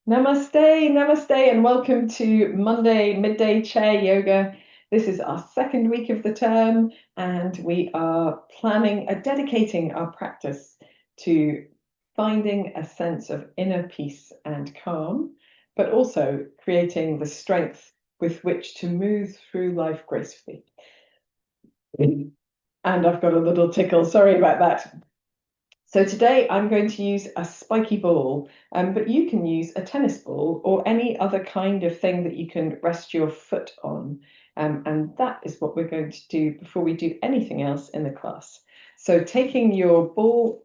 Namaste, namaste, and welcome to Monday Midday Chair Yoga. This is our second week of the term, and we are dedicating our practice to finding a sense of inner peace and calm, but also creating the strength with which to move through life gracefully. And I've got a little tickle, sorry about that. So today I'm going to use a spiky ball, but you can use a tennis ball or any other kind of thing that you can rest your foot on. And that is what we're going to do before we do anything else in the class. So taking your ball,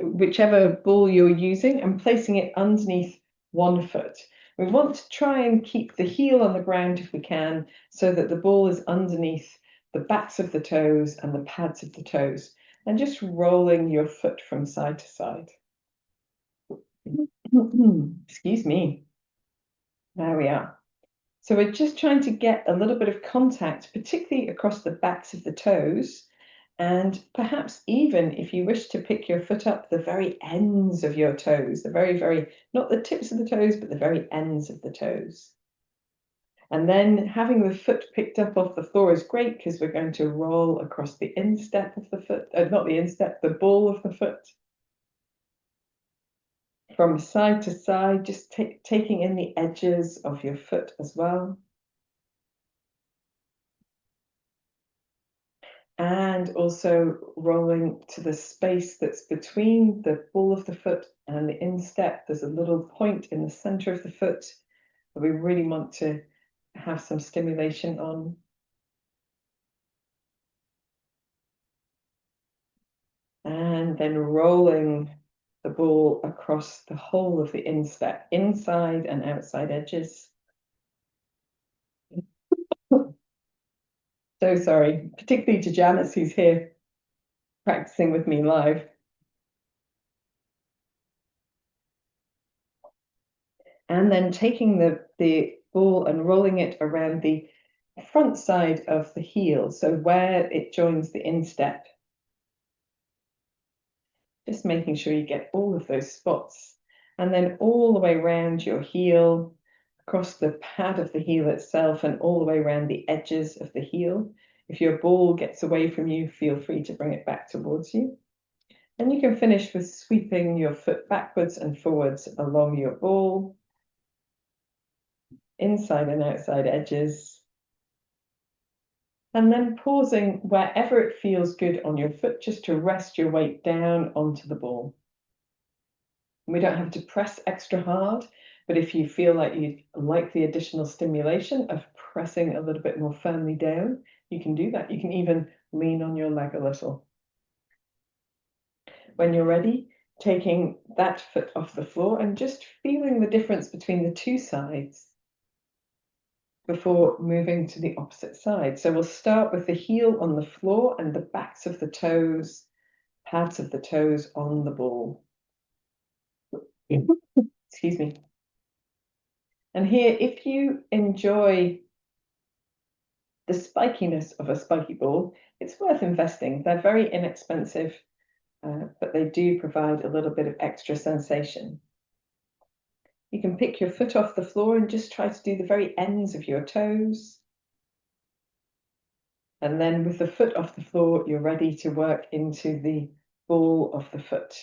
whichever ball you're using, and placing it underneath one foot. We want to try and keep the heel on the ground if we can, so that the ball is underneath the backs of the toes and the pads of the toes, and just rolling your foot from side to side. Excuse me. There we are. So we're just trying to get a little bit of contact, particularly across the backs of the toes, and perhaps even if you wish to pick your foot up, the very ends of your toes, not the tips of the toes, but the very ends of the toes. And then having the foot picked up off the floor is great because we're going to roll across the instep of the foot, not the instep, the ball of the foot. From side to side, just taking in the edges of your foot as well. And also rolling to the space that's between the ball of the foot and the instep. There's a little point in the center of the foot that we really want to have some stimulation on. And then rolling the ball across the whole of the instep, inside and outside edges. So sorry, particularly to Janice, who's here practicing with me live. And then taking the ball and rolling it around the front side of the heel, so where it joins the instep. Just making sure you get all of those spots. And then all the way around your heel, across the pad of the heel itself, and all the way around the edges of the heel. If your ball gets away from you, feel free to bring it back towards you. And you can finish with sweeping your foot backwards and forwards along your ball, inside and outside edges. And then pausing wherever it feels good on your foot, just to rest your weight down onto the ball. We don't have to press extra hard, but if you feel like you'd like the additional stimulation of pressing a little bit more firmly down, you can do that. You can even lean on your leg a little. When you're ready, taking that foot off the floor and just feeling the difference between the two sides before moving to the opposite side. So we'll start with the heel on the floor and the backs of the toes, pads of the toes on the ball. Excuse me. And here, if you enjoy the spikiness of a spiky ball, it's worth investing. They're very inexpensive, but they do provide a little bit of extra sensation. You can pick your foot off the floor and just try to do the very ends of your toes. And then with the foot off the floor, you're ready to work into the ball of the foot.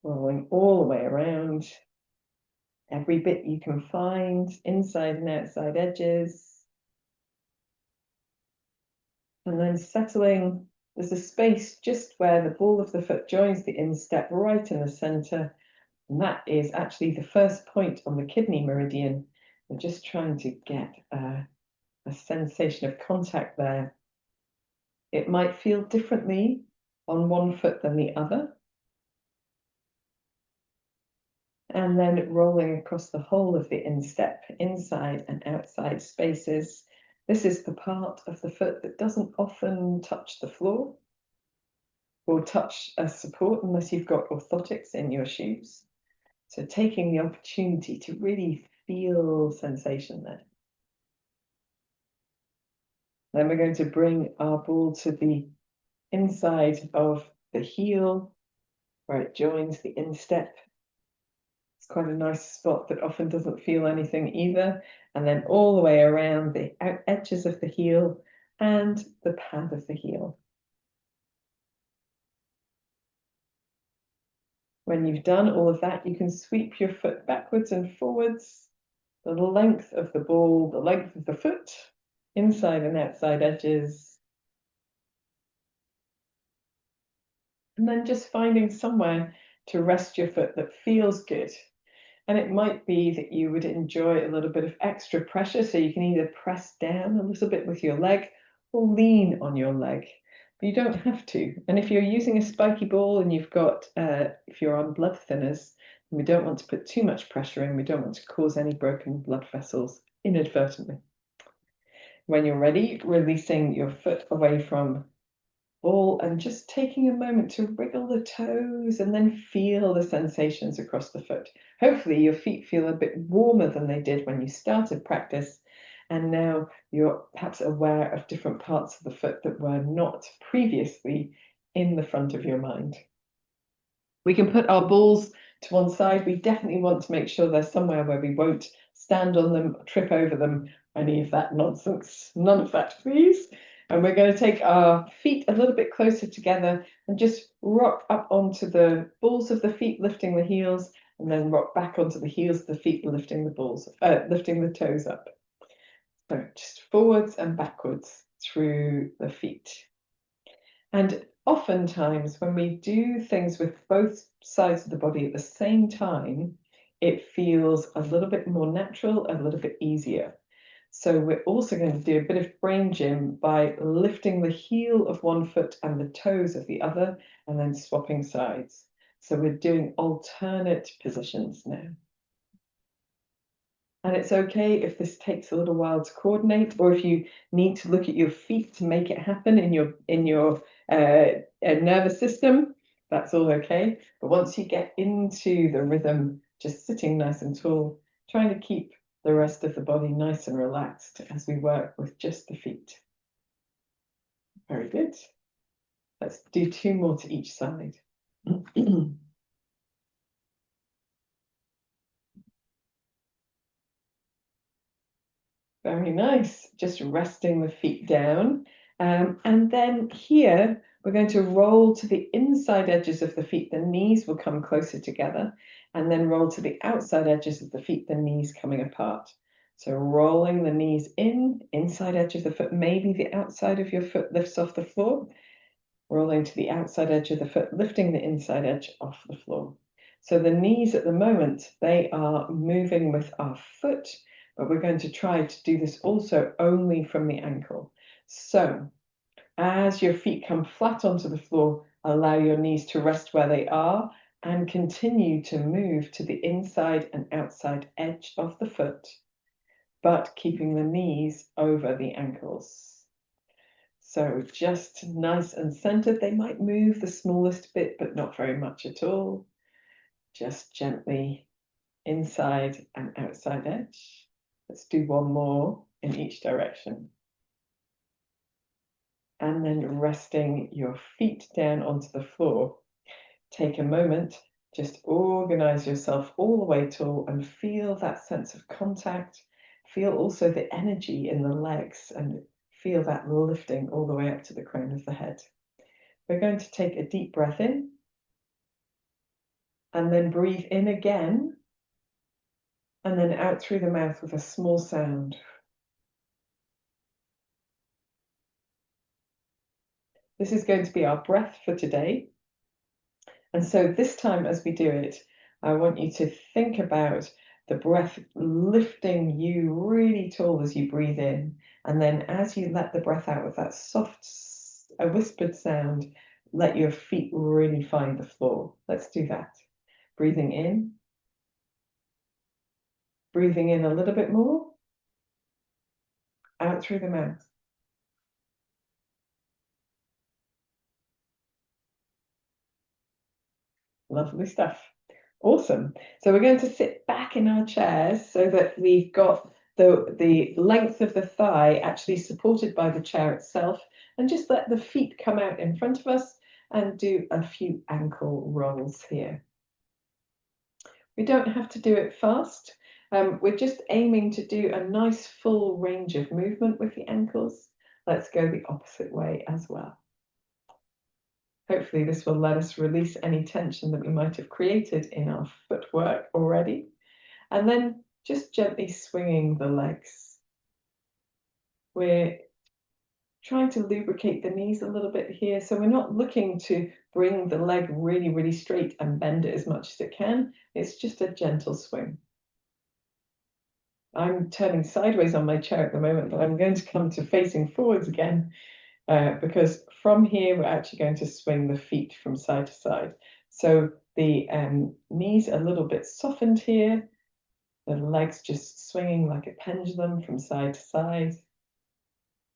Rolling all the way around. Every bit you can find, inside and outside edges. And then settling, there's a space just where the ball of the foot joins the instep, right in the center. And that is actually the first point on the kidney meridian. We're just trying to get a sensation of contact there. It might feel differently on one foot than the other. And then rolling across the whole of the instep, inside and outside spaces. This is the part of the foot that doesn't often touch the floor or touch a support unless you've got orthotics in your shoes. So taking the opportunity to really feel sensation there. Then we're going to bring our ball to the inside of the heel, where it joins the instep. It's quite a nice spot that often doesn't feel anything either. And then all the way around the edges of the heel and the pad of the heel. When you've done all of that, you can sweep your foot backwards and forwards, the length of the ball, the length of the foot, inside and outside edges. And then just finding somewhere to rest your foot that feels good. And it might be that you would enjoy a little bit of extra pressure, so you can either press down a little bit with your leg or lean on your leg. But you don't have to. And if you're using a spiky ball and you've got, if you're on blood thinners, we don't want to put too much pressure in. We don't want to cause any broken blood vessels inadvertently. When you're ready, releasing your foot away from ball and just taking a moment to wriggle the toes and then feel the sensations across the foot. Hopefully your feet feel a bit warmer than they did when you started practice, and now you're perhaps aware of different parts of the foot that were not previously in the front of your mind. We can put our balls to one side. We definitely want to make sure they're somewhere where we won't stand on them, trip over them, any of that nonsense. None of that, please. And we're going to take our feet a little bit closer together and just rock up onto the balls of the feet, lifting the heels, and then rock back onto the heels of the feet, lifting the toes up. So just forwards and backwards through the feet. And oftentimes, when we do things with both sides of the body at the same time, it feels a little bit more natural, a little bit easier. So we're also going to do a bit of brain gym by lifting the heel of one foot and the toes of the other, and then swapping sides. So we're doing alternate positions now. And it's okay if this takes a little while to coordinate, or if you need to look at your feet to make it happen in your nervous system, that's all okay. But once you get into the rhythm, just sitting nice and tall, trying to keep the rest of the body nice and relaxed as we work with just the feet. Very good. Let's do 2 more to each side. Very nice. Just resting the feet down. And then here, we're going to roll to the inside edges of the feet. The knees will come closer together, and then roll to the outside edges of the feet, the knees coming apart. So rolling the knees in, inside edge of the foot, maybe the outside of your foot lifts off the floor. Rolling to the outside edge of the foot, lifting the inside edge off the floor. So the knees at the moment, they are moving with our foot, but we're going to try to do this also only from the ankle. So as your feet come flat onto the floor, allow your knees to rest where they are and continue to move to the inside and outside edge of the foot, but keeping the knees over the ankles. So just nice and centered. They might move the smallest bit, but not very much at all. Just gently inside and outside edge. Let's do 1 more in each direction. And then resting your feet down onto the floor. Take a moment, just organize yourself all the way tall and feel that sense of contact. Feel also the energy in the legs and feel that lifting all the way up to the crown of the head. We're going to take a deep breath in and then breathe in again and then out through the mouth with a small sound. This is going to be our breath for today. And so this time as we do it, I want you to think about the breath lifting you really tall as you breathe in. And then as you let the breath out with that soft, a whispered sound, let your feet really find the floor. Let's do that. Breathing in. Breathing in a little bit more. Out through the mouth. Lovely stuff. Awesome. So we're going to sit back in our chairs so that we've got the length of the thigh actually supported by the chair itself, and just let the feet come out in front of us and do a few ankle rolls here. We don't have to do it fast. We're just aiming to do a nice full range of movement with the ankles. Let's go the opposite way as well. Hopefully this will let us release any tension that we might have created in our footwork already. And then just gently swinging the legs. We're trying to lubricate the knees a little bit here. So we're not looking to bring the leg really, really straight and bend it as much as it can. It's just a gentle swing. I'm turning sideways on my chair at the moment, but I'm going to come to facing forwards again because from here, we're actually going to swing the feet from side to side. So the knees a little bit softened here, the legs just swinging like a pendulum from side to side.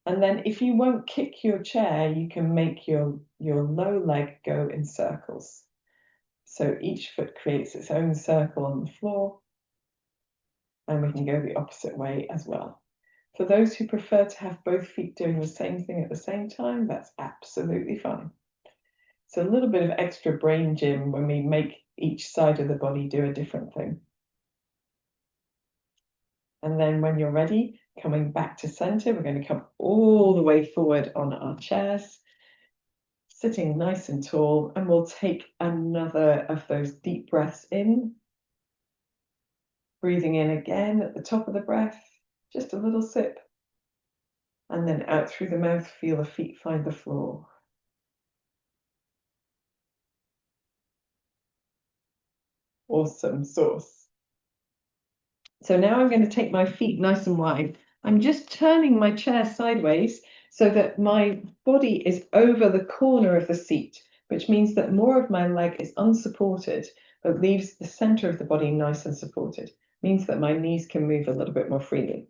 And then if you won't kick your chair, you can make your low leg go in circles. So each foot creates its own circle on the floor, and we can go the opposite way as well. For those who prefer to have both feet doing the same thing at the same time, that's absolutely fine. It's a little bit of extra brain gym when we make each side of the body do a different thing. And then when you're ready, coming back to center, we're going to come all the way forward on our chairs, sitting nice and tall, and we'll take another of those deep breaths in. Breathing in again at the top of the breath, just a little sip. And then out through the mouth, feel the feet find the floor. Awesome sauce. So now I'm going to take my feet nice and wide. I'm just turning my chair sideways so that my body is over the corner of the seat, which means that more of my leg is unsupported, but leaves the center of the body nice and supported. Means that my knees can move a little bit more freely.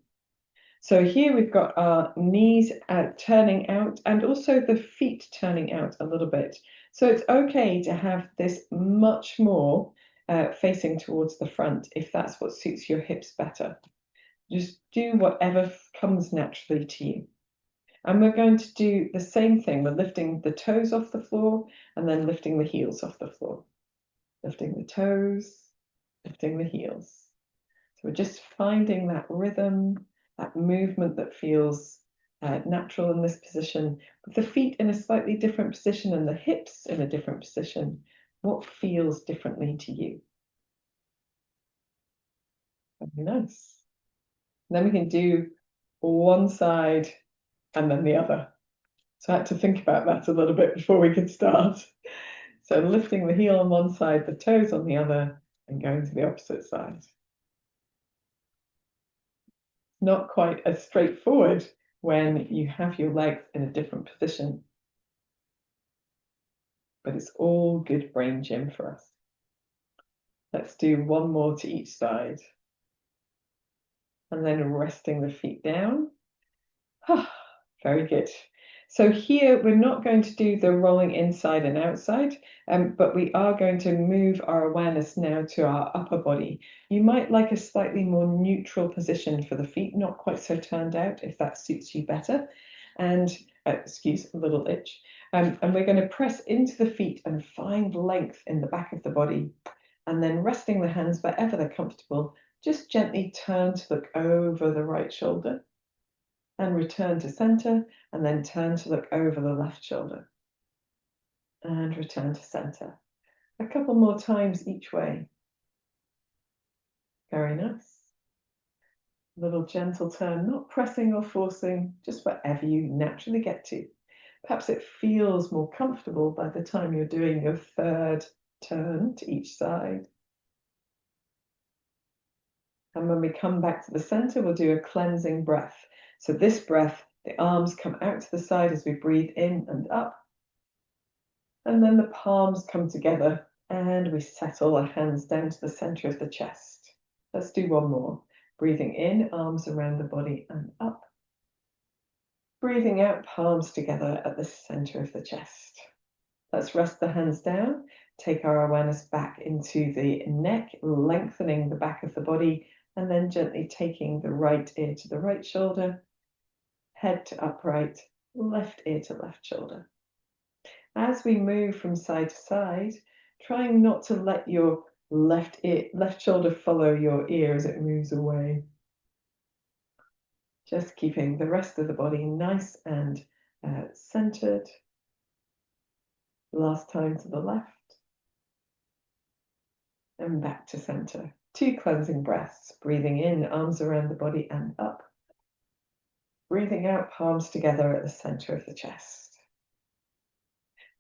So here we've got our knees turning out and also the feet turning out a little bit. So it's okay to have this much more facing towards the front if that's what suits your hips better. Just do whatever comes naturally to you. And we're going to do the same thing. We're lifting the toes off the floor and then lifting the heels off the floor. Lifting the toes, lifting the heels. So we're just finding that rhythm, that movement that feels natural in this position, with the feet in a slightly different position and the hips in a different position. What feels differently to you? Very nice. And then we can do one side and then the other. So I had to think about that a little bit before we could start. So lifting the heel on one side, the toes on the other, and going to the opposite side. Not quite as straightforward when you have your legs in a different position. But it's all good brain gym for us. Let's do one more to each side. And then resting the feet down. Very good. So here we're not going to do the rolling inside and outside, but we are going to move our awareness now to our upper body. You might like a slightly more neutral position for the feet, not quite so turned out if that suits you better. And excuse a little itch. And we're going to press into the feet and find length in the back of the body. And then resting the hands wherever they're comfortable, just gently turn to look over the right shoulder. And return to center, and then turn to look over the left shoulder. And return to center. A couple more times each way. Very nice. Little gentle turn, not pressing or forcing, just wherever you naturally get to. Perhaps it feels more comfortable by the time you're doing your third turn to each side. And when we come back to the center, we'll do a cleansing breath. So this breath, the arms come out to the side as we breathe in and up. And then the palms come together and we settle our hands down to the center of the chest. Let's do one more. Breathing in, arms around the body and up. Breathing out, palms together at the center of the chest. Let's rest the hands down. Take our awareness back into the neck, lengthening the back of the body, and then gently taking the right ear to the right shoulder, head to upright, left ear to left shoulder. As we move from side to side, trying not to let your left shoulder follow your ear as it moves away. Just keeping the rest of the body nice and centered. Last time to the left. And back to center. 2 cleansing breaths. Breathing in, arms around the body and up. Breathing out, palms together at the center of the chest.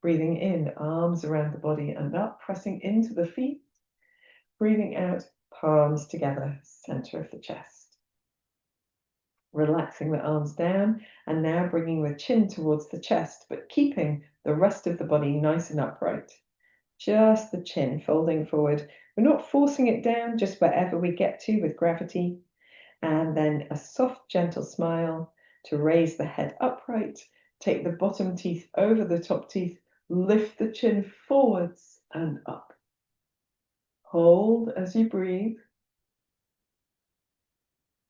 Breathing in, arms around the body and up, pressing into the feet. Breathing out, palms together, center of the chest. Relaxing the arms down, and now bringing the chin towards the chest, but keeping the rest of the body nice and upright. Just the chin folding forward. We're not forcing it down, just wherever we get to with gravity. And then a soft, gentle smile to raise the head upright. Take the bottom teeth over the top teeth. Lift the chin forwards and up. Hold as you breathe.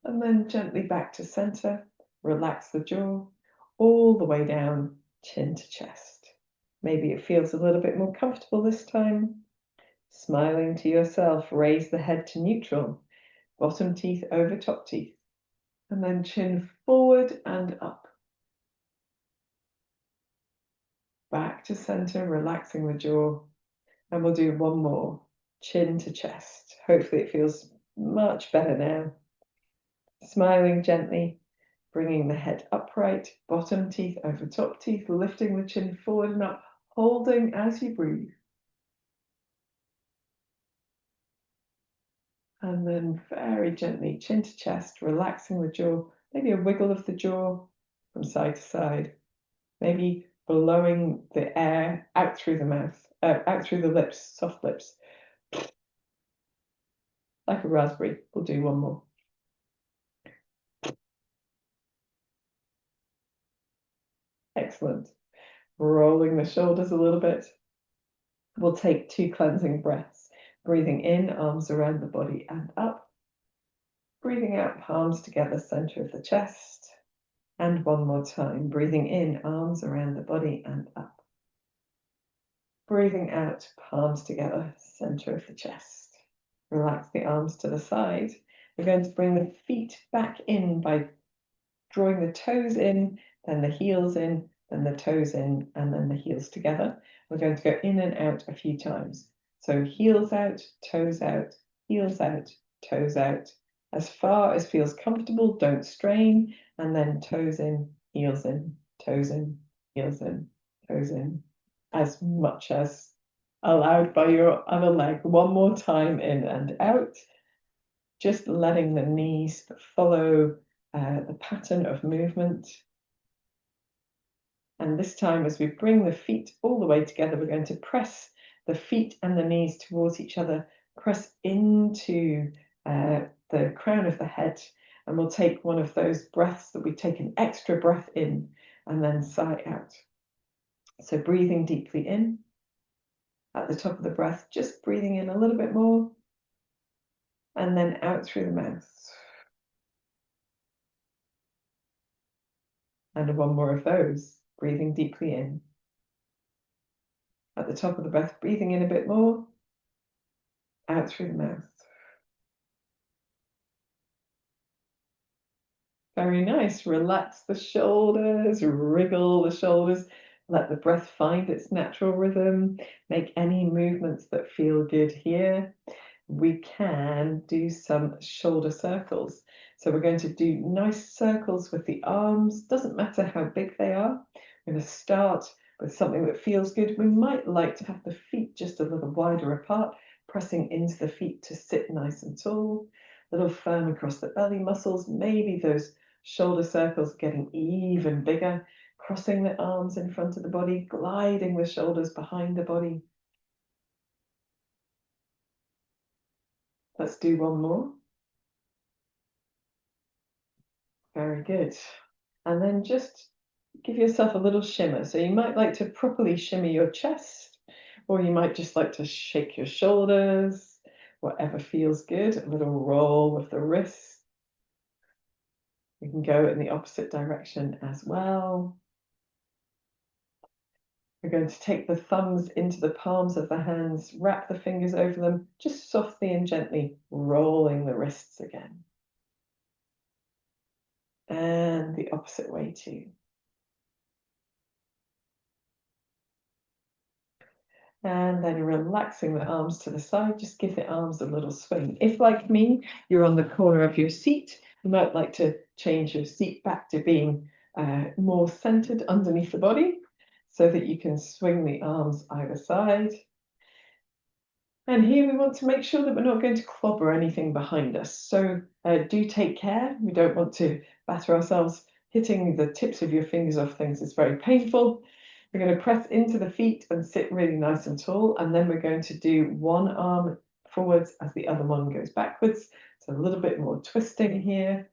And then gently back to center. Relax the jaw all the way down, chin to chest. Maybe it feels a little bit more comfortable this time. Smiling to yourself, raise the head to neutral. Bottom teeth over top teeth. And then chin forward and up. Back to center, relaxing the jaw. And we'll do one more. Chin to chest. Hopefully it feels much better now. Smiling gently, bringing the head upright, bottom teeth over top teeth, lifting the chin forward and up, holding as you breathe. And then very gently, chin to chest, relaxing the jaw, maybe a wiggle of the jaw from side to side, maybe blowing the air out through the mouth, out through the lips, soft lips, like a raspberry. We'll do one more. Excellent. Rolling the shoulders a little bit. We'll take 2 cleansing breaths. Breathing in, arms around the body and up. Breathing out, palms together, center of the chest. And one more time. Breathing in, arms around the body and up. Breathing out, palms together, center of the chest. Relax the arms to the side. We're going to bring the feet back in by drawing the toes in, then the heels in, then the toes in, and then the heels together. We're going to go in and out a few times. So heels out, toes out, heels out, toes out. As far as feels comfortable, don't strain, and then toes in, heels in, toes in, heels in, toes in. As much as allowed by your other leg. One more time, in and out. Just letting the knees follow the pattern of movement. And this time, as we bring the feet all the way together, we're going to press the feet and the knees towards each other, press into the crown of the head, and we'll take one of those breaths that we take an extra breath in and then sigh out. So breathing deeply in. At the top of the breath, just breathing in a little bit more, and then out through the mouth. And one more of those, breathing deeply in. At the top of the breath, breathing in a bit more, out through the mouth. Very nice. Relax the shoulders, wriggle the shoulders, let the breath find its natural rhythm, make any movements that feel good here. We can do some shoulder circles. So we're going to do nice circles with the arms. Doesn't matter how big they are. We're going to start with something that feels good. We might like to have the feet just a little wider apart, pressing into the feet to sit nice and tall, a little firm across the belly muscles. Maybe those shoulder circles getting even bigger, crossing the arms in front of the body, gliding the shoulders behind the body. Let's do one more. Very good. And then just give yourself a little shimmer. So you might like to properly shimmer your chest, or you might just like to shake your shoulders, whatever feels good. A little roll with the wrists. You can go in the opposite direction as well. We're going to take the thumbs into the palms of the hands, wrap the fingers over them, just softly and gently rolling the wrists again. And the opposite way too. And then relaxing the arms to the side, just give the arms a little swing. If, like me, you're on the corner of your seat, you might like to change your seat back to being more centered underneath the body so that you can swing the arms either side. And here we want to make sure that we're not going to clobber anything behind us. So do take care. We don't want to batter ourselves. Hitting the tips of your fingers off things is very painful. We're going to press into the feet and sit really nice and tall. And then we're going to do one arm forwards as the other one goes backwards. So a little bit more twisting here.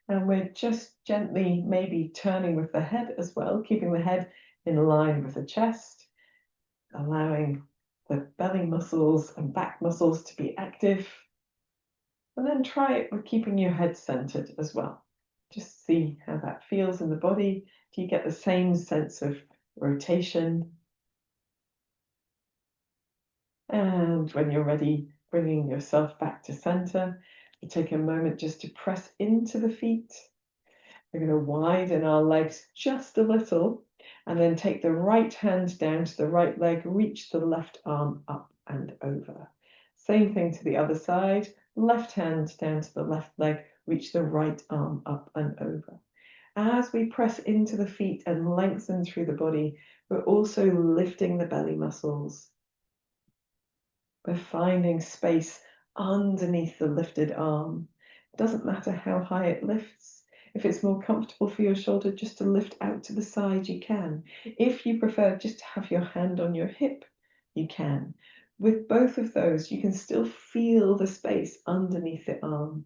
And we're just gently maybe turning with the head as well, keeping the head in line with the chest, allowing the belly muscles and back muscles to be active. And then try it with keeping your head centered as well. Just see how that feels in the body. Do you get the same sense of rotation? And when you're ready, bringing yourself back to center, you take a moment just to press into the feet. We're going to widen our legs just a little, and then take the right hand down to the right leg, reach the left arm up and over. Same thing to the other side, left hand down to the left leg, reach the right arm up and over. As we press into the feet and lengthen through the body, we're also lifting the belly muscles. We're finding space underneath the lifted arm. It doesn't matter how high it lifts. If it's more comfortable for your shoulder just to lift out to the side, you can. If you prefer just to have your hand on your hip, you can. With both of those, you can still feel the space underneath the arm.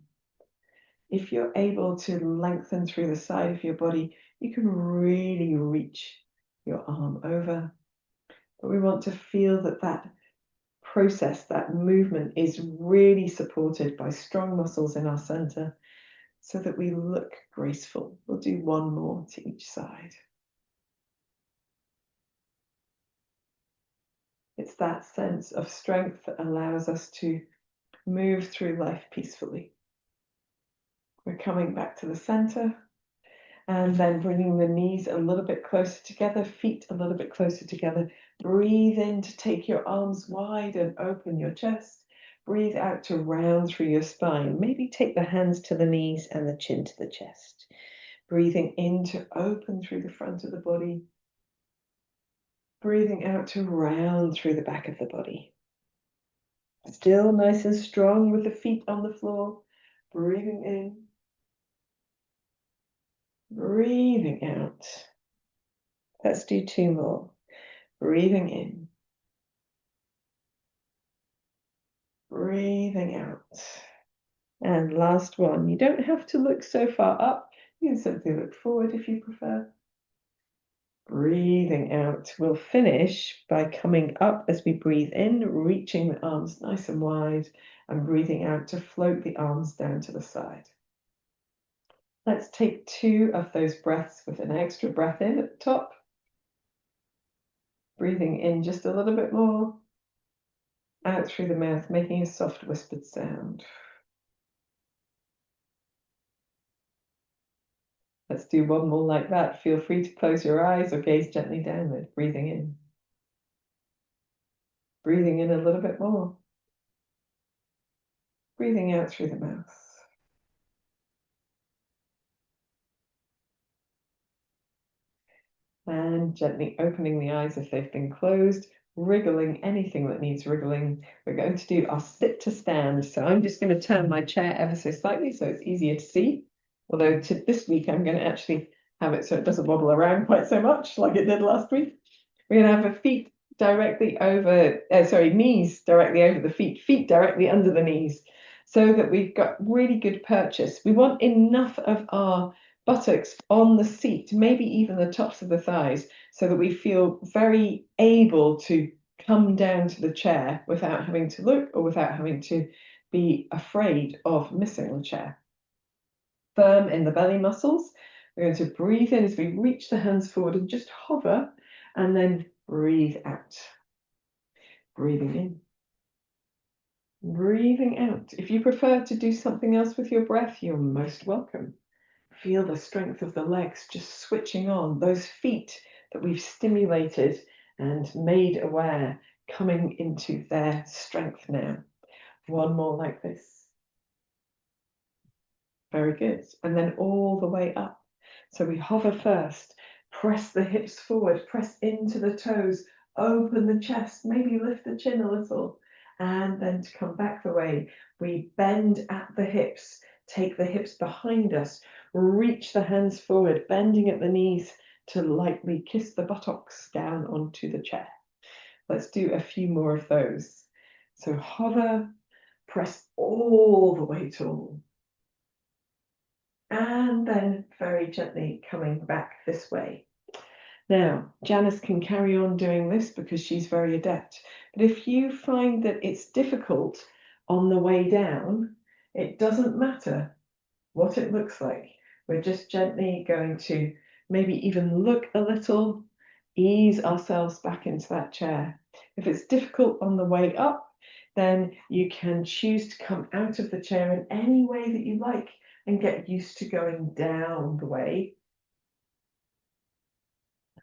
If you're able to lengthen through the side of your body, you can really reach your arm over. But we want to feel that process, that movement is really supported by strong muscles in our center so that we look graceful. We'll do one more to each side. It's that sense of strength that allows us to move through life peacefully. We're coming back to the center and then bringing the knees a little bit closer together, feet a little bit closer together. Breathe in to take your arms wide and open your chest. Breathe out to round through your spine. Maybe take the hands to the knees and the chin to the chest. Breathing in to open through the front of the body. Breathing out to round through the back of the body. Still nice and strong with the feet on the floor. Breathing in. Breathing out. Let's do two more. Breathing in. Breathing out. And last one. You don't have to look so far up. You can simply look forward if you prefer. Breathing out. We'll finish by coming up as we breathe in, reaching the arms nice and wide, and breathing out to float the arms down to the side. Let's take two of those breaths with an extra breath in at the top. Breathing in just a little bit more. Out through the mouth, making a soft whispered sound. Let's do one more like that. Feel free to close your eyes or gaze gently downward. Breathing in. Breathing in a little bit more. Breathing out through the mouth. And gently opening the eyes if they've been closed, wriggling anything that needs wriggling. We're going to do our sit to stand. So I'm just going to turn my chair ever so slightly so it's easier to see. Although this week I'm going to actually have it so it doesn't wobble around quite so much like it did last week. We're going to have our feet directly over, knees directly over the feet directly under the knees, so that we've got really good purchase. We want enough of our buttocks on the seat, maybe even the tops of the thighs, so that we feel very able to come down to the chair without having to look or without having to be afraid of missing the chair. Firm in the belly muscles. We're going to breathe in as we reach the hands forward and just hover, and then Breathe out. Breathing in. Breathing out. If you prefer to do something else with your breath, you're most welcome. Feel the strength of the legs just switching on, those feet that we've stimulated and made aware coming into their strength now. One more like this. Very good. And then all the way up. So we hover first, press the hips forward, press into the toes, open the chest, maybe lift the chin a little. And then to come back the way, we bend at the hips, take the hips behind us, reach the hands forward, bending at the knees to lightly kiss the buttocks down onto the chair. Let's do a few more of those. So hover, press all the way tall. And then very gently coming back this way. Now, Janice can carry on doing this because she's very adept. But if you find that it's difficult on the way down, it doesn't matter what it looks like. We're just gently going to maybe even look a little, ease ourselves back into that chair. If it's difficult on the way up, then you can choose to come out of the chair in any way that you like and get used to going down the way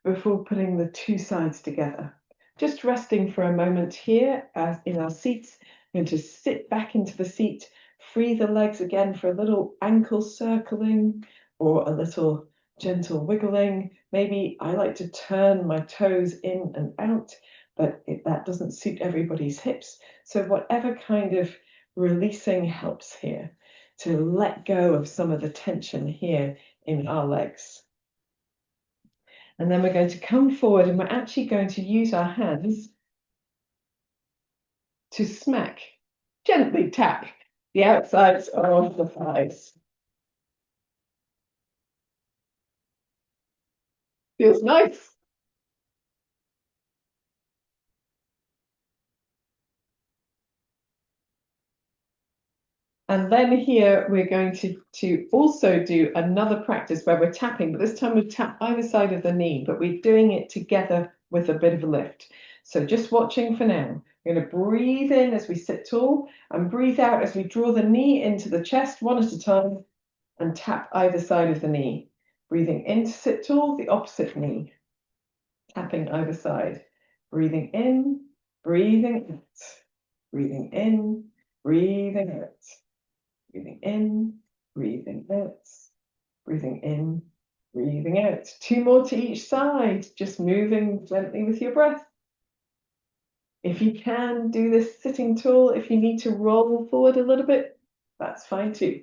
before putting the two sides together. Just resting for a moment here as in our seats. I'm going to sit back into the seat, free the legs again for a little ankle circling or a little gentle wiggling. Maybe I like to turn my toes in and out, but that doesn't suit everybody's hips. So whatever kind of releasing helps here to let go of some of the tension here in our legs. And then we're going to come forward and we're actually going to use our hands to smack, gently tap the outsides of the thighs. Feels nice. And then here we're going to also do another practice where we're tapping, but this time we tap either side of the knee, but we're doing it together with a bit of a lift. So just watching for now. We're going to breathe in as we sit tall and breathe out as we draw the knee into the chest one at a time and tap either side of the knee. Breathing in to sit tall, the opposite knee. Tapping either side. Breathing in, breathing out. Breathing in, breathing out. Breathing in, breathing out, breathing in, breathing out. Two more to each side, just moving gently with your breath. If you can, do this sitting tall. If you need to roll forward a little bit, that's fine too.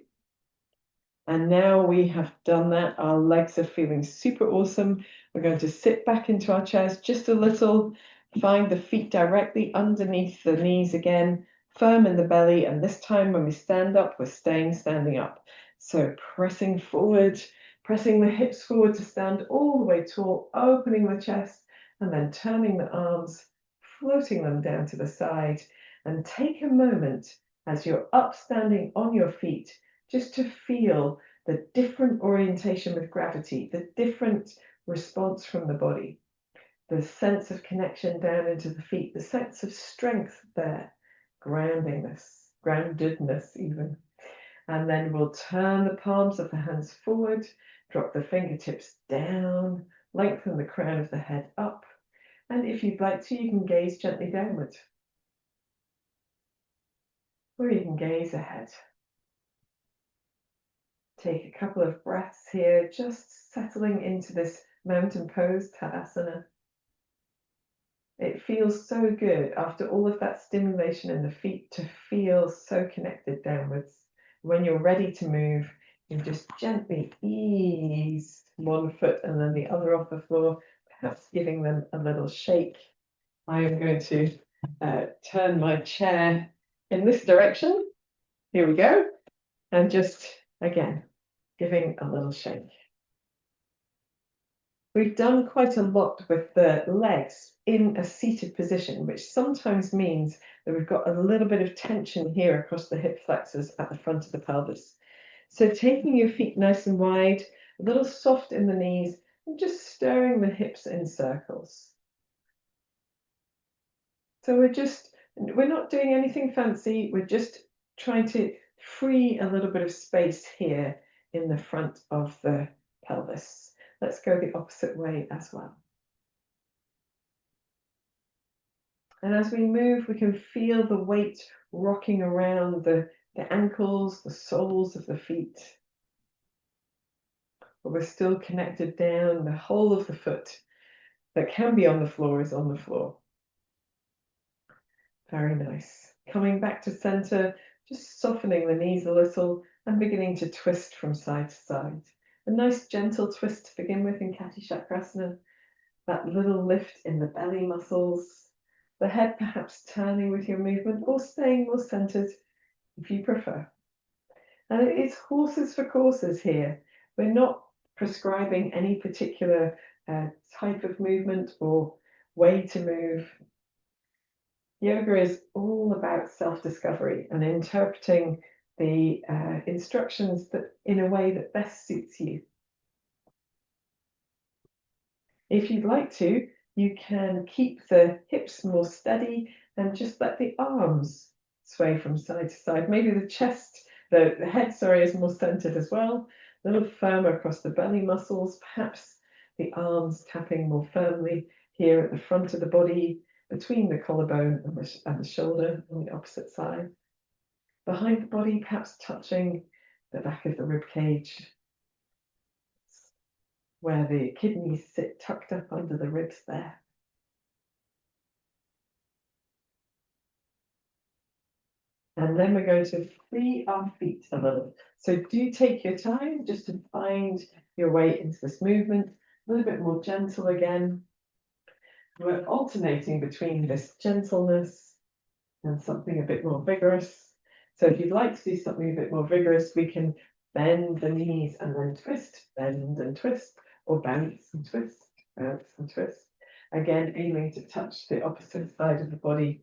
And now we have done that. Our legs are feeling super awesome. We're going to sit back into our chairs just a little, find the feet directly underneath the knees again, firm in the belly, and this time when we stand up, we're staying standing up. So pressing forward, pressing the hips forward to stand all the way tall, opening the chest, and then turning the arms, floating them down to the side, and take a moment as you're upstanding on your feet, just to feel the different orientation with gravity, the different response from the body, the sense of connection down into the feet, the sense of strength there, groundedness even. And then we'll turn the palms of the hands forward, drop the fingertips down, lengthen the crown of the head up. And if you'd like to, you can gaze gently downward. Or you can gaze ahead. Take a couple of breaths here, just settling into this mountain pose, Tadasana. It feels so good after all of that stimulation in the feet to feel so connected downwards. When you're ready to move, you just gently ease one foot and then the other off the floor, perhaps giving them a little shake. I am going to turn my chair in this direction. Here we go. And just, again, giving a little shake. We've done quite a lot with the legs in a seated position, which sometimes means that we've got a little bit of tension here across the hip flexors at the front of the pelvis. So taking your feet nice and wide, a little soft in the knees, and just stirring the hips in circles. So we're not doing anything fancy. We're just trying to free a little bit of space here in the front of the pelvis. Let's go the opposite way as well. And as we move, we can feel the weight rocking around the ankles, the soles of the feet. But we're still connected down. The whole of the foot that can be on the floor is on the floor. Very nice. Coming back to center, just softening the knees a little and beginning to twist from side to side. A nice gentle twist to begin with in Kati Chakrasana. That little lift in the belly muscles. The head perhaps turning with your movement or staying more centered if you prefer. And it's horses for courses here. We're not prescribing any particular type of movement or way to move. Yoga is all about self-discovery and interpreting the instructions that in a way that best suits you. If you'd like to, you can keep the hips more steady and just let the arms sway from side to side. Maybe the chest, the head, sorry, is more centered as well. A little firmer across the belly muscles, perhaps the arms tapping more firmly here at the front of the body, between the collarbone and the shoulder on the opposite side. Behind the body, perhaps touching the back of the rib cage, where the kidneys sit tucked up under the ribs there. And then we're going to free our feet a little. So do take your time just to find your way into this movement. A little bit more gentle again. We're alternating between this gentleness and something a bit more vigorous. So if you'd like to do something a bit more vigorous, we can bend the knees and then twist, bend and twist, or bounce and twist, bounce and twist. Again, aiming to touch the opposite side of the body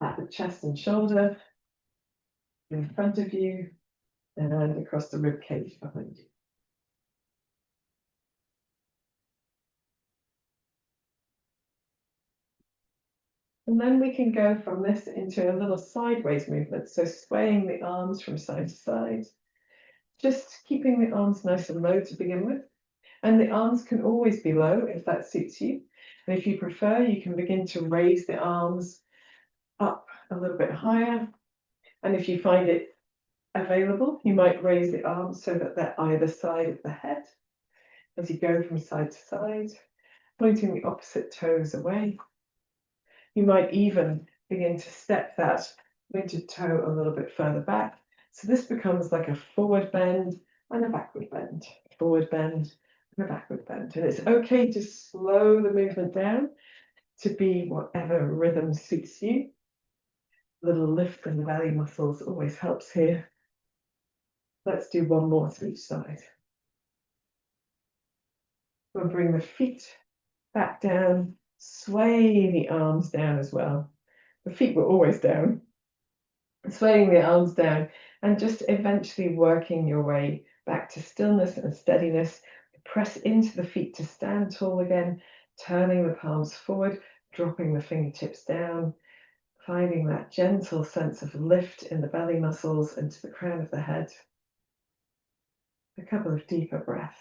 at the chest and shoulder, in front of you, and across the rib cage behind you. And then we can go from this into a little sideways movement. So swaying the arms from side to side, just keeping the arms nice and low to begin with. And the arms can always be low if that suits you. And if you prefer, you can begin to raise the arms up a little bit higher. And if you find it available, you might raise the arms so that they're either side of the head as you go from side to side, pointing the opposite toes away. You might even begin to step that pointed toe a little bit further back. So this becomes like a forward bend and a backward bend, forward bend and a backward bend. And it's okay to slow the movement down to be whatever rhythm suits you. A little lift in the belly muscles always helps here. Let's do one more to each side. We'll bring the feet back down, sway the arms down as well. The feet were always down. Swaying the arms down and just eventually working your way back to stillness and steadiness. Press into the feet to stand tall again, turning the palms forward, dropping the fingertips down, finding that gentle sense of lift in the belly muscles and to the crown of the head. A couple of deeper breaths.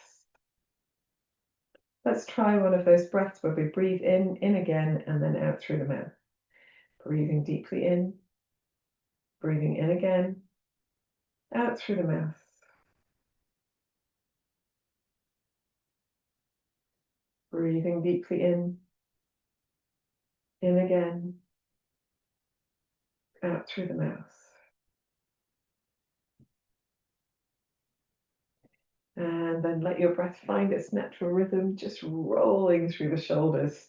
Let's try one of those breaths where we breathe in again, and then out through the mouth. Breathing deeply in, breathing in again, out through the mouth. Breathing deeply in again, out through the mouth. And then let your breath find its natural rhythm, just rolling through the shoulders,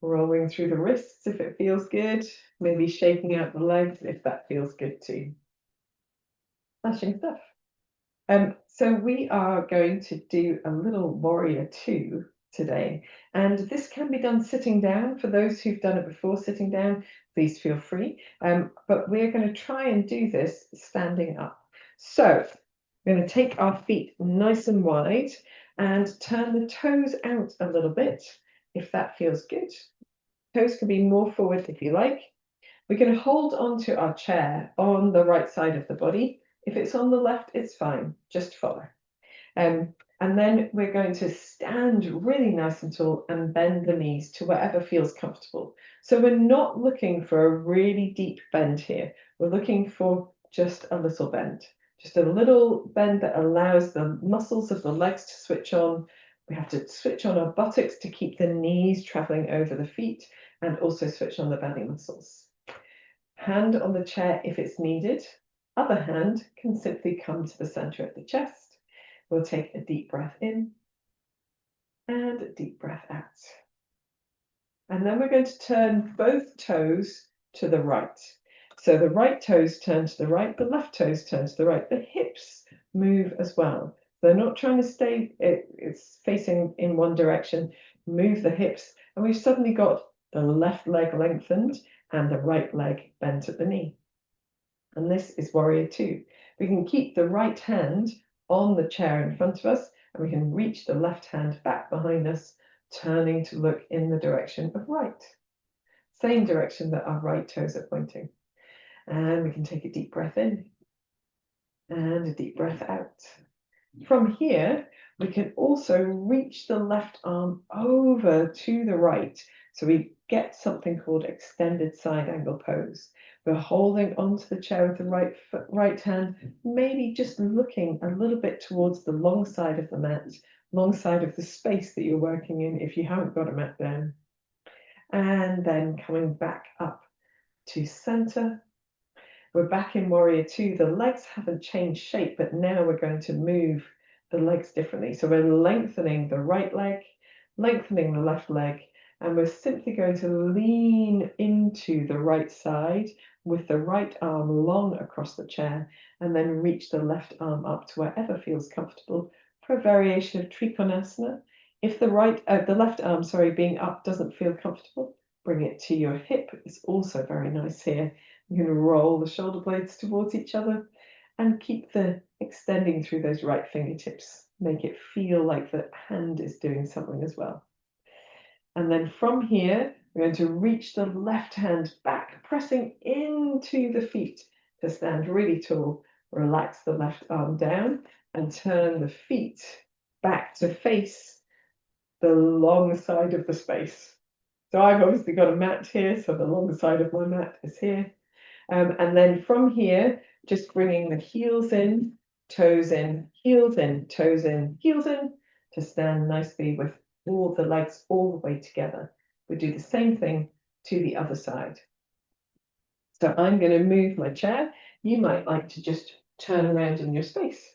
rolling through the wrists if it feels good, maybe shaking out the legs if that feels good too. Smashing stuff. So we are going to do a little warrior 2 today, and this can be done sitting down. For those who've done it before sitting down, please feel free, but we're going to try and do this standing up. So we're going to take our feet nice and wide and turn the toes out a little bit if that feels good. Toes can be more forward if you like. We're going to hold onto our chair on the right side of the body. If it's on the left, it's fine. Just follow. And then we're going to stand really nice and tall and bend the knees to whatever feels comfortable. So we're not looking for a really deep bend here. We're looking for just a little bend. Just a little bend that allows the muscles of the legs to switch on. We have to switch on our buttocks to keep the knees traveling over the feet and also switch on the belly muscles. Hand on the chair if it's needed. Other hand can simply come to the center of the chest. We'll take a deep breath in and a deep breath out. And then we're going to turn both toes to the right. So the right toes turn to the right, the left toes turn to the right. The hips move as well. They're not trying to stay, it's facing in one direction. Move the hips, and we've suddenly got the left leg lengthened and the right leg bent at the knee. And this is warrior two. We can keep the right hand on the chair in front of us, and we can reach the left hand back behind us, turning to look in the direction of right. Same direction that our right toes are pointing. And we can take a deep breath in and a deep breath out. From here, we can also reach the left arm over to the right. So we get something called extended side angle pose. We're holding onto the chair with the right hand, maybe just looking a little bit towards the long side of the mat, long side of the space that you're working in if you haven't got a mat down. And then coming back up to center. We're back in warrior two. The legs haven't changed shape, but now we're going to move the legs differently. So we're lengthening the right leg, lengthening the left leg, and we're simply going to lean into the right side with the right arm long across the chair, and then reach the left arm up to wherever feels comfortable for a variation of Trikonasana. If the left arm, being up doesn't feel comfortable, bring it to your hip. It's also very nice here. You can roll the shoulder blades towards each other and keep the extending through those right fingertips. Make it feel like the hand is doing something as well. And then from here, we're going to reach the left hand back, pressing into the feet to stand really tall. Relax the left arm down and turn the feet back to face the long side of the space. So I've obviously got a mat here, so the long side of my mat is here. And then from here, just bringing the heels in, toes in, heels in, toes in, heels in, to stand nicely with all the legs all the way together. We do the same thing to the other side. So I'm going to move my chair. You might like to just turn around in your space.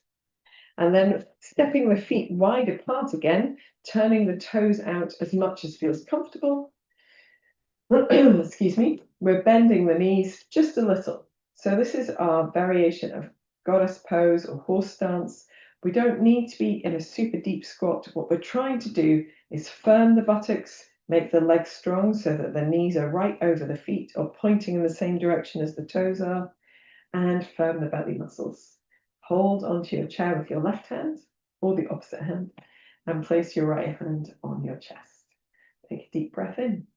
And then stepping the feet wide apart again, turning the toes out as much as feels comfortable. Excuse me, we're bending the knees just a little. So this is our variation of goddess pose or horse stance. We don't need to be in a super deep squat. What we're trying to do is firm the buttocks, make the legs strong so that the knees are right over the feet or pointing in the same direction as the toes are, and firm the belly muscles. Hold onto your chair with your left hand or the opposite hand and place your right hand on your chest. Take a deep breath in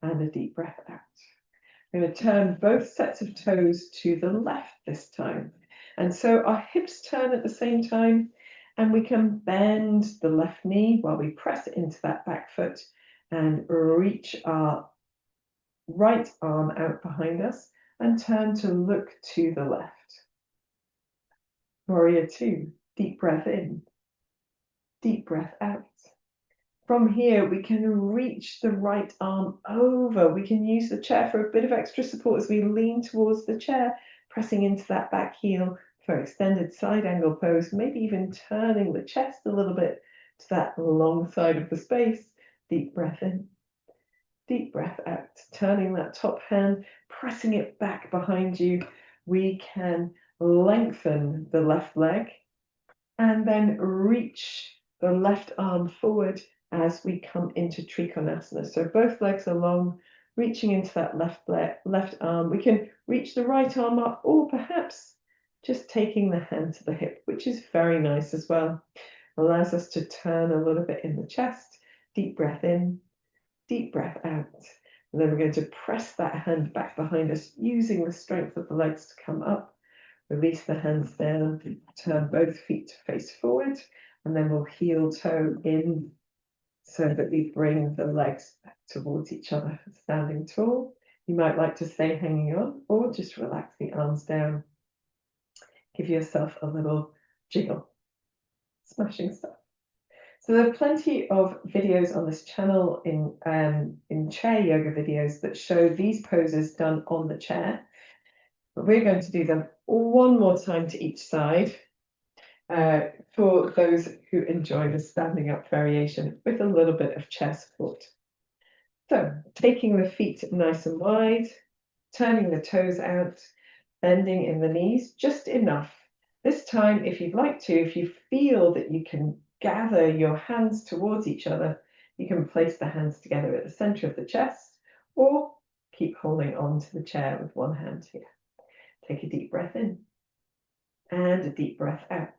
and a deep breath out. I'm going to turn both sets of toes to the left this time. And so our hips turn at the same time, and we can bend the left knee while we press into that back foot and reach our right arm out behind us and turn to look to the left. Warrior two, deep breath in, deep breath out. From here, we can reach the right arm over. We can use the chair for a bit of extra support as we lean towards the chair, pressing into that back heel for extended side angle pose, maybe even turning the chest a little bit to that long side of the space. Deep breath in, deep breath out, turning that top hand, pressing it back behind you. We can lengthen the left leg and then reach the left arm forward as we come into Trikonasana. So both legs are long, reaching into that left arm. We can reach the right arm up, or perhaps just taking the hand to the hip, which is very nice as well. Allows us to turn a little bit in the chest. Deep breath in, deep breath out. And then we're going to press that hand back behind us, using the strength of the legs to come up. Release the hands down, turn both feet to face forward, and then we'll heel toe in so that we bring the legs back towards each other, standing tall. You might like to stay hanging on, or just relax the arms down. Give yourself a little jiggle. Smashing stuff. So there are plenty of videos on this channel in chair yoga videos that show these poses done on the chair. But we're going to do them one more time to each side for those who enjoy the standing up variation with a little bit of chair support. So taking the feet nice and wide, turning the toes out, bending in the knees just enough. This time, if you'd like to, if you feel that you can gather your hands towards each other, you can place the hands together at the center of the chest, or keep holding on to the chair with one hand here. Take a deep breath in and a deep breath out.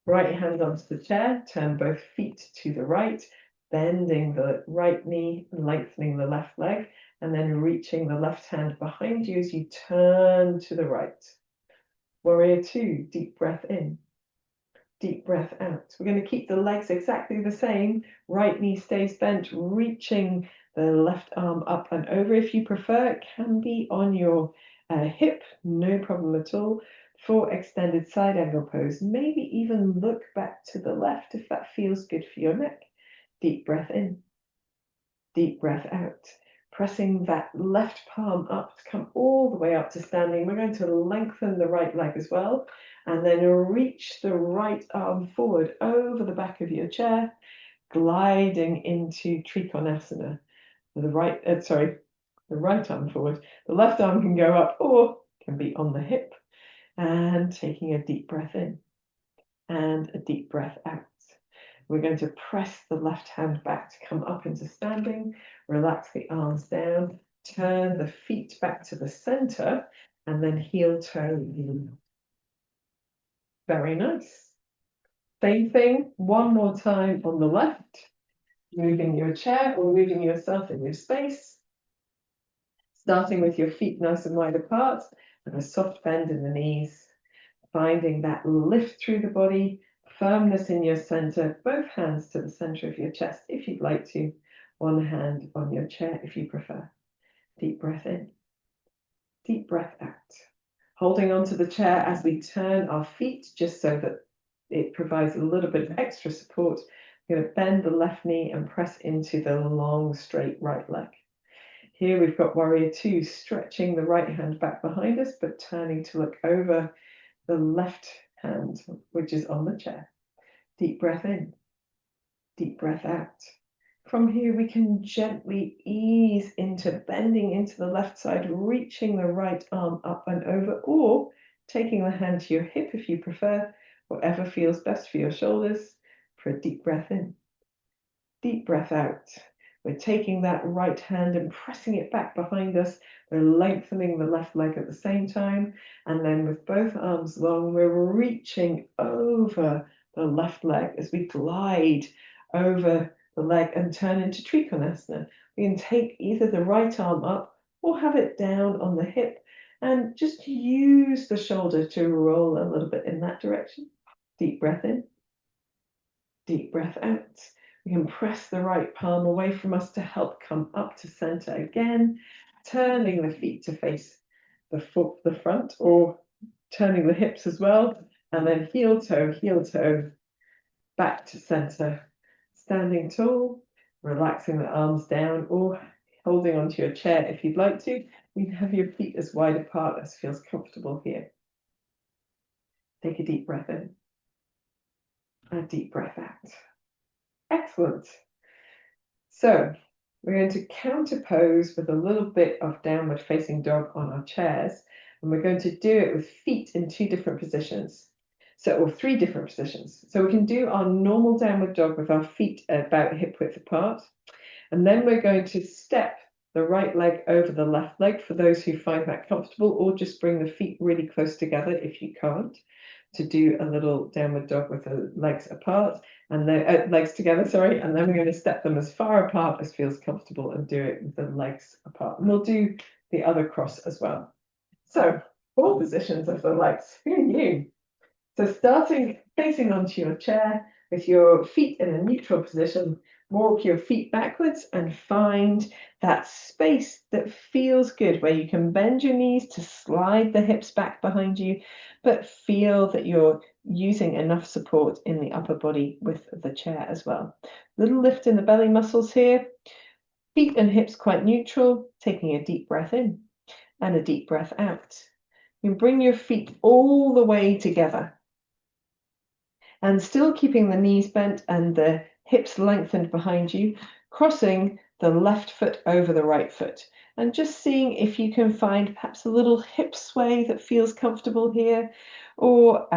Right hand onto the chair, turn both feet to the right, bending the right knee, lengthening the left leg, and then reaching the left hand behind you as you turn to the right. Warrior two, deep breath in, deep breath out. We're going to keep the legs exactly the same. Right knee stays bent, reaching the left arm up and over. If you prefer, it can be on your hip, no problem at all. For extended side angle pose, maybe even look back to the left if that feels good for your neck. Deep breath in, deep breath out. Pressing that left palm up to come all the way up to standing. We're going to lengthen the right leg as well, and then reach the right arm forward over the back of your chair, gliding into Trikonasana. The right arm forward. The left arm can go up or can be on the hip. And taking a deep breath in and a deep breath out. We're going to press the left hand back to come up into standing, relax the arms down, turn the feet back to the center, and then heel toe in. Very nice. Same thing, one more time on the left, moving your chair or moving yourself in your space, starting with your feet nice and wide apart and a soft bend in the knees. Finding that lift through the body, firmness in your center, both hands to the center of your chest if you'd like to, one hand on your chair if you prefer. Deep breath in, deep breath out. Holding onto the chair as we turn our feet just so that it provides a little bit of extra support. We're going to bend the left knee and press into the long, straight right leg. Here we've got warrior two, stretching the right hand back behind us, but turning to look over the left hand, which is on the chair. Deep breath in, deep breath out. From here, we can gently ease into bending into the left side, reaching the right arm up and over, or taking the hand to your hip if you prefer, whatever feels best for your shoulders, for a deep breath in, deep breath out. We're taking that right hand and pressing it back behind us. We're lengthening the left leg at the same time. And then with both arms long, we're reaching over the left leg as we glide over the leg and turn into Trikonasana. We can take either the right arm up or have it down on the hip and just use the shoulder to roll a little bit in that direction. Deep breath in, deep breath out. We can press the right palm away from us to help come up to center again, turning the feet to face the front, or turning the hips as well, and then heel toe, back to center. Standing tall, relaxing the arms down, or holding onto your chair if you'd like to. You can have your feet as wide apart as feels comfortable here. Take a deep breath in, a deep breath out. Excellent. So we're going to counterpose with a little bit of downward facing dog on our chairs, and we're going to do it with feet in two different positions. Or three different positions. So we can do our normal downward dog with our feet about hip width apart, and then we're going to step the right leg over the left leg for those who find that comfortable, or just bring the feet really close together if you can't. to do a little downward dog with the legs apart and the legs together, sorry, and then we're going to step them as far apart as feels comfortable and do it with the legs apart. And we'll do the other cross as well. So 4 positions of the legs. Who knew? So starting facing onto your chair with your feet in a neutral position, walk your feet backwards and find that space that feels good where you can bend your knees to slide the hips back behind you, but feel that you're using enough support in the upper body with the chair as well. Little lift in the belly muscles here. Feet and hips quite neutral, taking a deep breath in and a deep breath out. You bring your feet all the way together and still keeping the knees bent and the hips lengthened behind you, crossing the left foot over the right foot and just seeing if you can find perhaps a little hip sway that feels comfortable here, or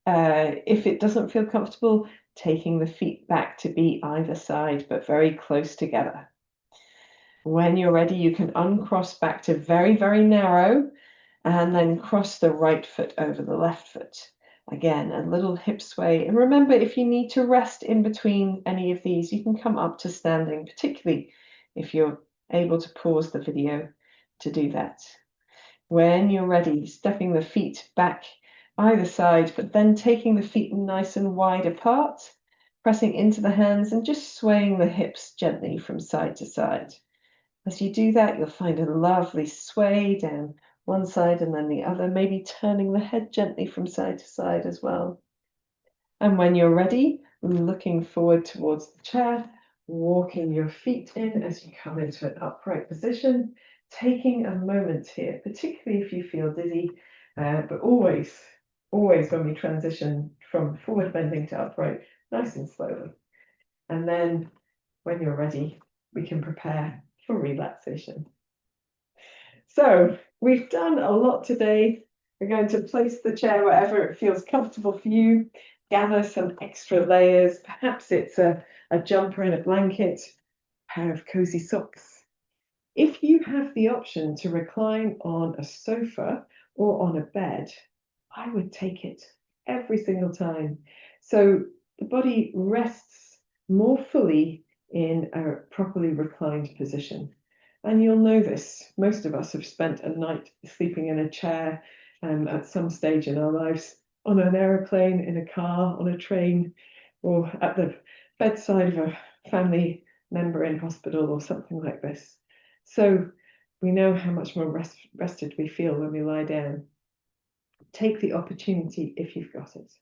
if it doesn't feel comfortable, taking the feet back to be either side but very close together. When you're ready, you can uncross back to very, very narrow and then cross the right foot over the left foot. Again, a little hip sway. And remember, if you need to rest in between any of these, you can come up to standing, particularly if you're able to pause the video to do that. When you're ready, stepping the feet back either side, but then taking the feet nice and wide apart, pressing into the hands and just swaying the hips gently from side to side. As you do that, you'll find a lovely sway down one side and then the other, maybe turning the head gently from side to side as well. And when you're ready, looking forward towards the chair, walking your feet in as you come into an upright position, taking a moment here, particularly if you feel dizzy, but always when we transition from forward bending to upright, nice and slowly. And then when you're ready, we can prepare for relaxation. So we've done a lot today. We're going to place the chair wherever it feels comfortable for you, gather some extra layers. Perhaps it's a jumper and a blanket, a pair of cozy socks. If you have the option to recline on a sofa or on a bed, I would take it every single time. So the body rests more fully in a properly reclined position. And you'll know this. Most of us have spent a night sleeping in a chair at some stage in our lives, on an aeroplane, in a car, on a train, or at the bedside of a family member in hospital or something like this. So we know how much more rested we feel when we lie down. Take the opportunity if you've got it.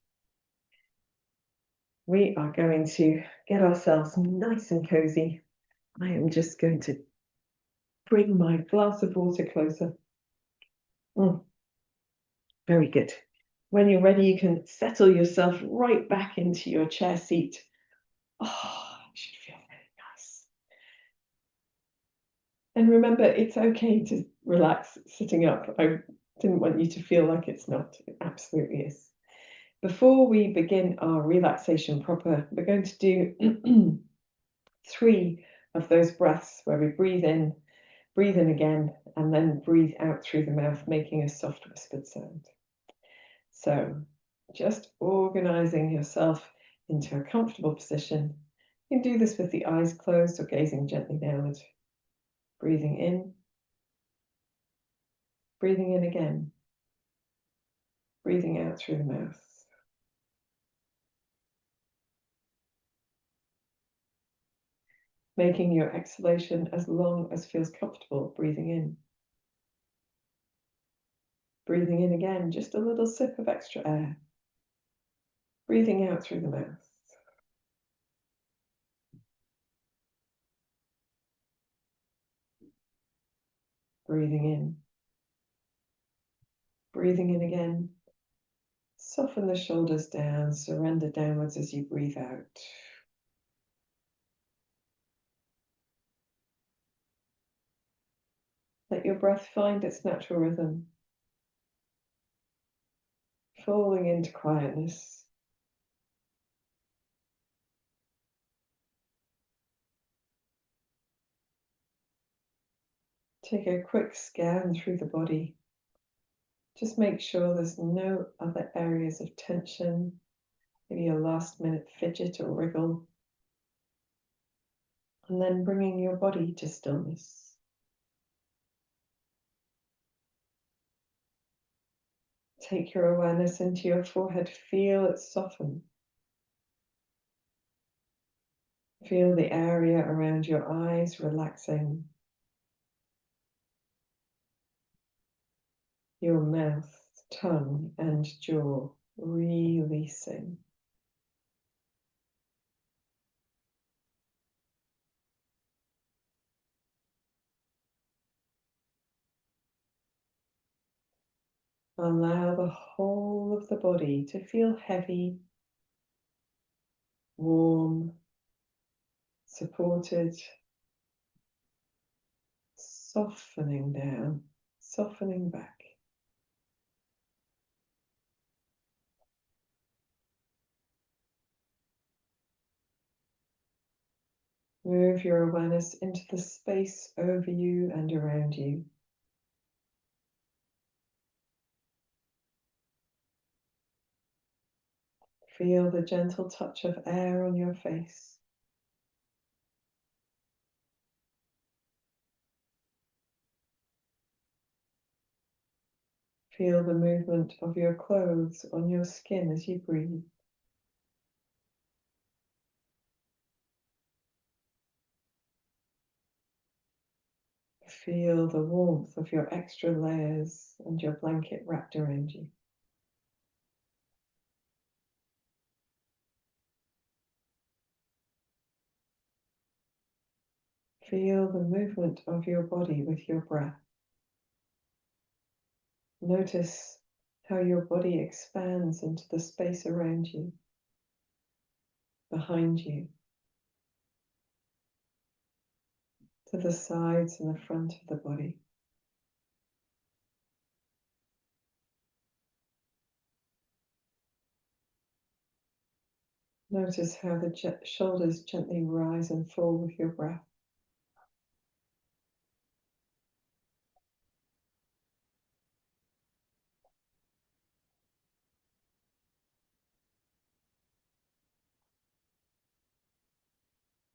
We are going to get ourselves nice and cozy. I am just going to bring my glass of water closer. Very good. When you're ready, you can settle yourself right back into your chair seat. Oh, it should feel really nice. And remember, it's okay to relax sitting up. I didn't want you to feel like it's not. It absolutely is. Before we begin our relaxation proper, we're going to do 3 of those breaths where we breathe in again, and then breathe out through the mouth, making a soft whispered sound. So just organizing yourself into a comfortable position. You can do this with the eyes closed or gazing gently downward. Breathing in again. Breathing out through the mouth. Making your exhalation as long as feels comfortable, breathing in. Breathing in again, just a little sip of extra air. Breathing out through the mouth. Breathing in. Breathing in again. Soften the shoulders down, surrender downwards as you breathe out. Let your breath find its natural rhythm. Falling into quietness. Take a quick scan through the body. Just make sure there's no other areas of tension, maybe a last minute fidget or wriggle. And then bringing your body to stillness. Take your awareness into your forehead, feel it soften. Feel the area around your eyes relaxing. Your mouth, tongue, and jaw releasing. Allow the whole of the body to feel heavy, warm, supported, softening down, softening back. Move your awareness into the space over you and around you. Feel the gentle touch of air on your face. Feel the movement of your clothes on your skin as you breathe. Feel the warmth of your extra layers and your blanket wrapped around you. Feel the movement of your body with your breath. Notice how your body expands into the space around you, behind you, to the sides and the front of the body. Notice how the shoulders gently rise and fall with your breath.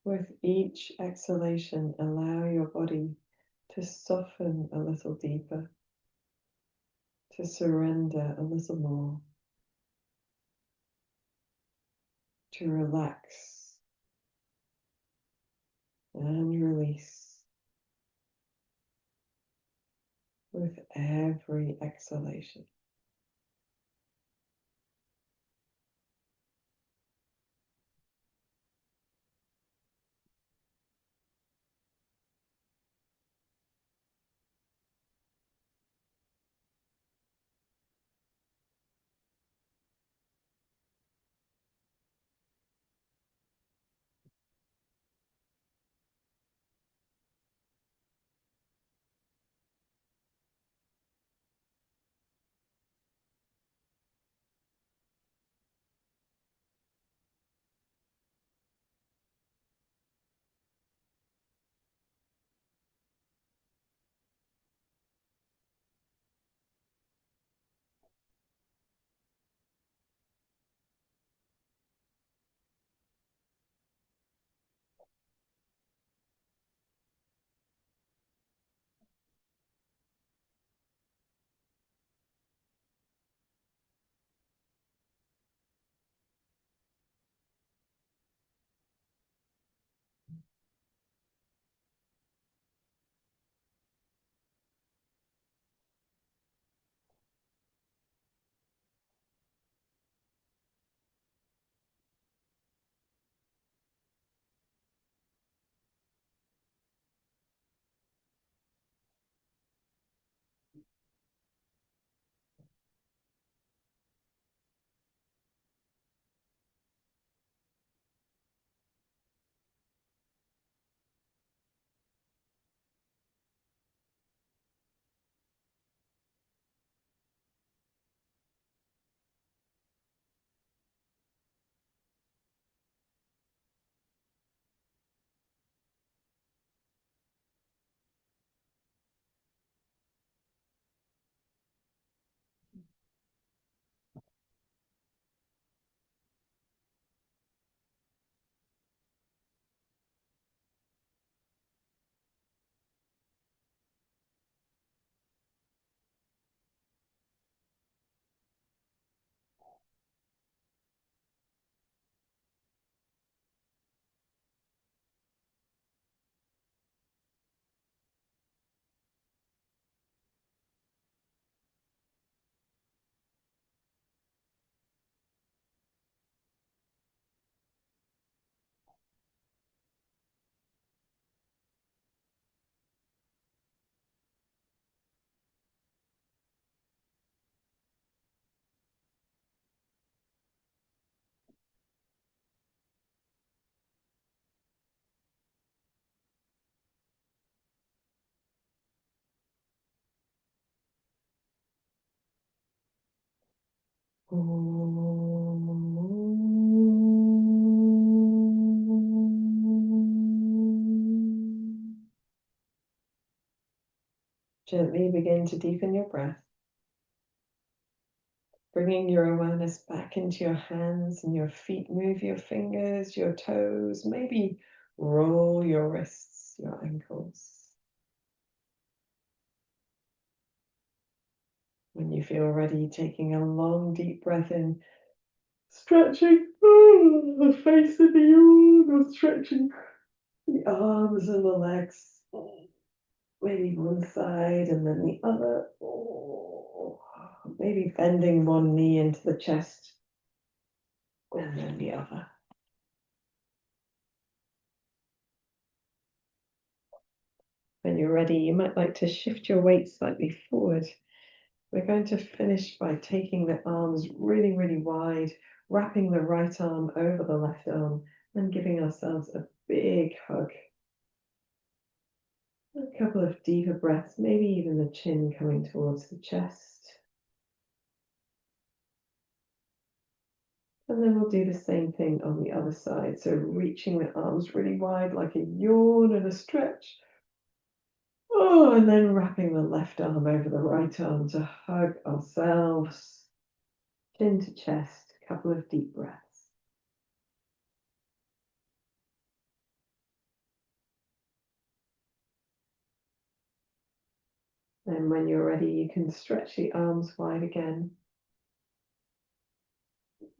With each exhalation, allow your body to soften a little deeper, to surrender a little more, to relax and release with every exhalation. Gently begin to deepen your breath, bringing your awareness back into your hands and your feet. Move your fingers, your toes, maybe roll your wrists, your ankles. When you feel ready, taking a long, deep breath in, stretching the face of the yawn, stretching the arms and the legs. Maybe one side and then the other. Maybe bending one knee into the chest and then the other. When you're ready, you might like to shift your weight slightly forward. We're going to finish by taking the arms really, really wide, wrapping the right arm over the left arm and giving ourselves a big hug. A couple of deeper breaths, maybe even the chin coming towards the chest. And then we'll do the same thing on the other side. So reaching the arms really wide like a yawn and a stretch. Oh, and then wrapping the left arm over the right arm to hug ourselves. Chin to chest, a couple of deep breaths. Then when you're ready, you can stretch the arms wide again.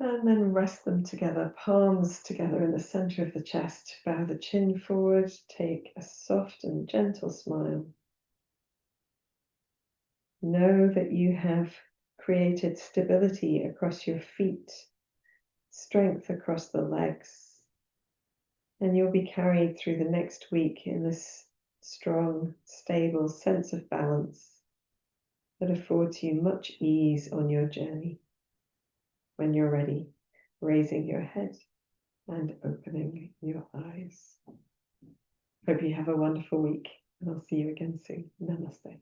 And then rest them together, palms together in the center of the chest. Bow the chin forward, take a soft and gentle smile. Know that you have created stability across your feet, strength across the legs, and you'll be carried through the next week in this strong, stable sense of balance that affords you much ease on your journey. When you're ready, raising your head and opening your eyes. Hope you have a wonderful week, and I'll see you again soon. Namaste.